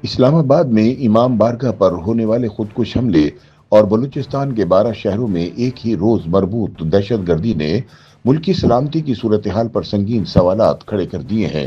اسلام آباد میں امام بارگاہ پر ہونے والے خودکش حملے اور بلوچستان کے 12 شہروں میں ایک ہی روز مربوط دہشت گردی نے ملکی سلامتی کی صورتحال پر سنگین سوالات کھڑے کر دیے ہیں۔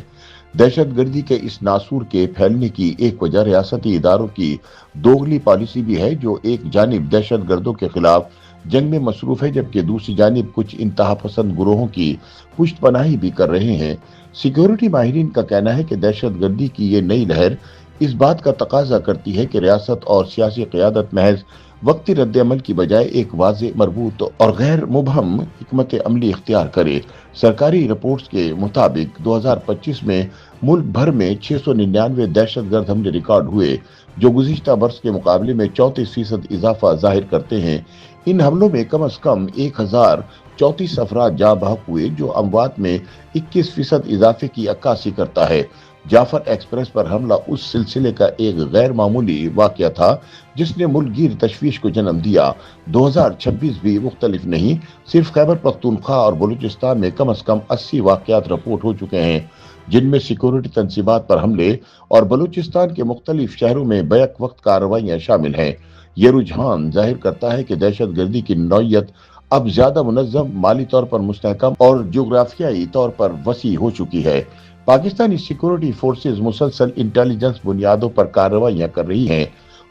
دہشت گردی کے اس ناسور کے پھیلنے کی ایک وجہ ریاستی اداروں کی دوغلی پالیسی بھی ہے، جو ایک جانب دہشت گردوں کے خلاف جنگ میں مصروف ہے، جبکہ دوسری جانب کچھ انتہا پسند گروہوں کی پشت پناہی بھی کر رہے ہیں۔ سیکیورٹی ماہرین کا کہنا ہے کہ دہشت گردی کی یہ نئی لہر اس بات کا تقاضا کرتی ہے کہ ریاست اور سیاسی قیادت محض وقتی رد عمل کی بجائے ایک واضح، مربوط اور غیر مبہم حکمت عملی اختیار کرے۔ سرکاری رپورٹس کے مطابق 2025 میں ملک بھر میں 699 دہشت گرد حملے ریکارڈ ہوئے، جو گزشتہ برس کے مقابلے میں 34% اضافہ ظاہر کرتے ہیں۔ ان حملوں میں کم از کم 1034 افراد جاں بحق ہوئے، جو اموات میں 21% اضافے کی عکاسی کرتا ہے۔ جعفر ایکسپریس پر حملہ اس سلسلے کا ایک غیر معمولی واقعہ تھا جس نے ملک گیر تشویش کو جنم دیا۔ 2026 بھی مختلف نہیں، صرف خیبر پختونخوا اور بلوچستان میں کم از کم 80 واقعات رپورٹ ہو چکے ہیں، جن میں سیکورٹی تنصیبات پر حملے اور بلوچستان کے مختلف شہروں میں بیک وقت کارروائیاں شامل ہیں۔ یہ رجحان ظاہر کرتا ہے کہ دہشت گردی کی نوعیت اب زیادہ منظم، مالی طور پر مستحکم اور جغرافیائی طور پر وسیع ہو چکی ہے۔ پاکستانی سیکورٹی فورسز مسلسل انٹیلیجنس بنیادوں پر کارروائیاں کر رہی ہیں،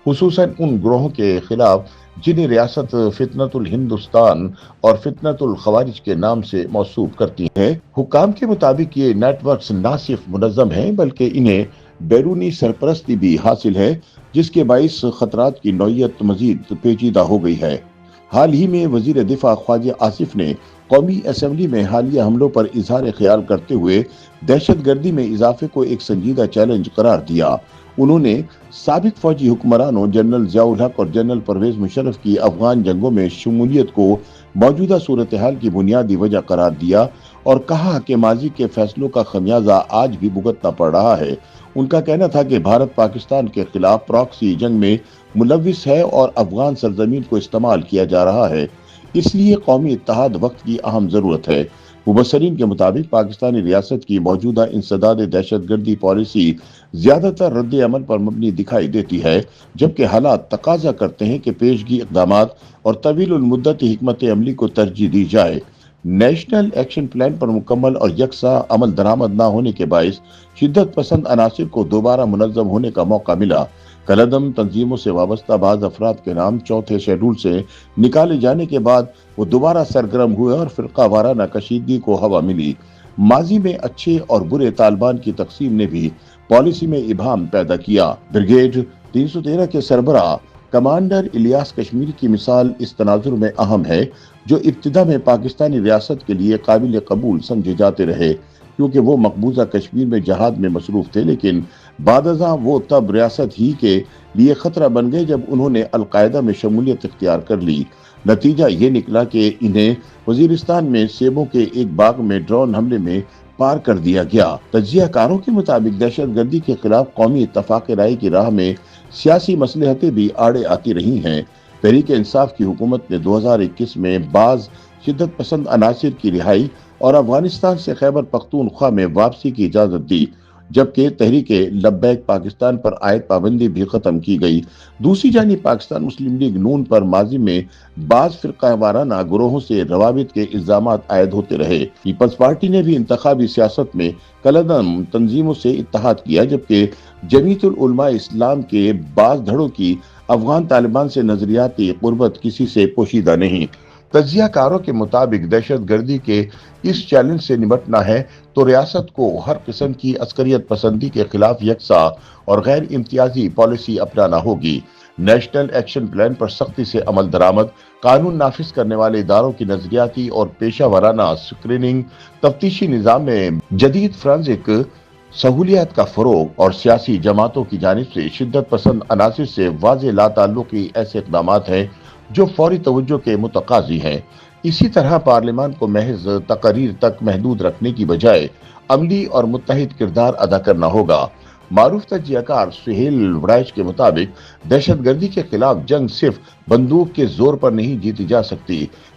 خصوصاً ان گروہوں کے خلاف جنہیں ریاست فتنۃ الہندوستان اور فتنۃ الخوارج کے نام سے موصوف کرتی ہیں۔ حکام کے مطابق یہ نیٹ ورکس نہ صرف منظم ہیں بلکہ انہیں بیرونی سرپرستی بھی حاصل ہے، جس کے باعث خطرات کی نوعیت مزید پیچیدہ ہو گئی ہے۔ حال ہی میں وزیر دفاع خواجہ آصف نے قومی اسمبلی میں حالیہ حملوں پر اظہار خیال کرتے ہوئے دہشت گردی میں اضافے کو ایک سنجیدہ چیلنج قرار دیا۔ انہوں نے سابق فوجی حکمرانوں جنرل ضیاء الحق اور جنرل پرویز مشرف کی افغان جنگوں میں شمولیت کو موجودہ صورتحال کی بنیادی وجہ قرار دیا اور کہا کہ ماضی کے فیصلوں کا خمیازہ آج بھی بھگتنا پڑ رہا ہے۔ ان کا کہنا تھا کہ بھارت پاکستان کے خلاف پراکسی جنگ میں ملوث ہے اور افغان سرزمین کو استعمال کیا جا رہا ہے، اس لیے قومی اتحاد وقت کی اہم ضرورت ہے۔ مبصرین کے مطابق پاکستانی ریاست کی موجودہ انسداد دہشت گردی پالیسی زیادہ تر رد عمل پر مبنی دکھائی دیتی ہے، جبکہ حالات تقاضا کرتے ہیں کہ پیشگی اقدامات اور طویل المدت حکمت عملی کو ترجیح دی جائے۔ نیشنل ایکشن پلان پر مکمل اور یکساں عمل درآمد نہ ہونے کے باعث شدت پسند عناصر کو دوبارہ منظم ہونے کا موقع ملا۔ کالعدم تنظیموں سے وابستہ بعض افراد کے نام چوتھے شیڈول سے نکالے جانے کے بعد وہ دوبارہ سرگرم ہوئے اور فرقہ وارانہ کشیدگی کو ہوا ملی۔ ماضی میں اچھے اور برے طالبان کی تقسیم نے بھی پالیسی میں ابہام پیدا کیا۔ بریگیڈ 313 کے سربراہ کمانڈر الیاس کشمیری کی مثال اس تناظر میں اہم ہے، جو ابتدا میں پاکستانی ریاست کے لیے قابل قبول سمجھے جاتے رہے کیونکہ وہ مقبوضہ کشمیر میں جہاد میں مصروف تھے، لیکن بعد ازاں وہ تب ریاست ہی کے لیے خطرہ بن گئے جب انہوں نے القاعدہ میں شمولیت اختیار کر لی۔ نتیجہ یہ نکلا کہ انہیں وزیرستان میں سیبوں کے ایک باغ میں ڈرون حملے میں پار کر دیا گیا۔ تجزیہ کاروں کے مطابق دہشت گردی کے خلاف قومی اتفاق رائے کی راہ میں سیاسی مصلحتیں بھی آڑے آتی رہی ہیں۔ تحریک انصاف کی حکومت نے 2021 میں بعض شدت پسند عناصر کی رہائی اور افغانستان سے خیبر پختونخوا میں واپسی کی اجازت دی، جبکہ تحریک لبیک پاکستان پر عائد پابندی بھی ختم کی گئی۔ دوسری جانب پاکستان مسلم لیگ نون پر ماضی میں بعض فرقہ وارانہ گروہوں سے روابط کے الزامات عائد ہوتے رہے۔ پیپلز پارٹی نے بھی انتخابی سیاست میں کالعدم تنظیموں سے اتحاد کیا، جبکہ جمیعت العلماء اسلام کے بعض دھڑوں کی افغان طالبان سے نظریاتی قربت کسی سے پوشیدہ نہیں۔ تجزیہ کاروں کے مطابق دہشت گردی کے اس چیلنج سے نمٹنا ہے تو ریاست کو ہر قسم کی عسکریت پسندی کے خلاف یکساں اور غیر امتیازی پالیسی اپنانا ہوگی۔ نیشنل ایکشن پلان پر سختی سے عمل درآمد، قانون نافذ کرنے والے اداروں کی نظریاتی اور پیشہ ورانہ اسکریننگ، تفتیشی نظام میں جدید فرانزک سہولیات کا فروغ اور سیاسی جماعتوں کی جانب سے شدت پسند عناصر سے واضح لا تعلقی ایسے اقدامات ہیں جو فوری توجہ کے متقاضی ہیں۔ اسی طرح پارلیمان کو محض تقاریر تک محدود رکھنے کی بجائے عملی اور متحد کردار ادا کرنا ہوگا۔ معروف تجزیہ کار سہیل وڑائچ کے مطابق دہشت گردی کے خلاف جنگ صرف بندوق کے زور پر نہیں جیتی جا سکتی،